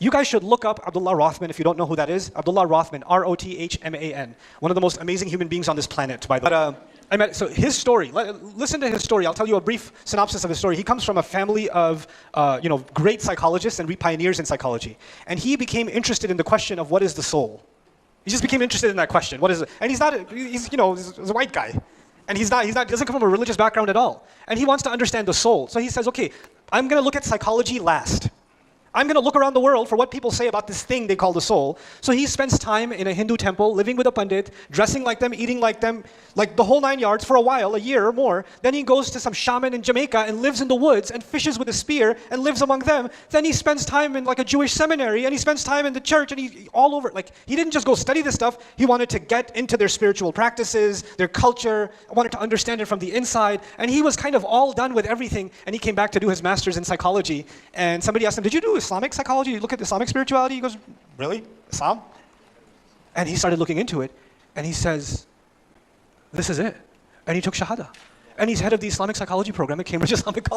You guys should look up Abdullah Rothman if you don't know who that is. Abdullah Rothman, R-O-T-H-M-A-N. One of the most amazing human beings on this planet, by the way. So his story, listen to his story. I'll tell you a brief synopsis of his story. He comes from a family of great psychologists and pioneers in psychology. And he became interested in the question of what is the soul. He just became interested in that question. What is it? And he's a white guy. And he doesn't come from a religious background at all. And he wants to understand the soul. So he says, okay, I'm going to look at psychology last. I'm going to look around the world for what people say about this thing they call the soul. So he spends time in a Hindu temple, living with a pandit, dressing like them, eating like them, like the whole 9 yards for a while, a year or more. Then he goes to some shaman in Jamaica and lives in the woods and fishes with a spear and lives among them. Then he spends time in like a Jewish seminary and he spends time in the church and he all over. Like he didn't just go study this stuff. He wanted to get into their spiritual practices, their culture, wanted to understand it from the inside. And he was kind of all done with everything. And he came back to do his master's in psychology. And somebody asked him, did you do Islamic psychology? You look at Islamic spirituality? He goes, really? Islam? And he started looking into it, and he says, this is it. And he took Shahada. And he's head of the Islamic Psychology Program at Cambridge Islamic College.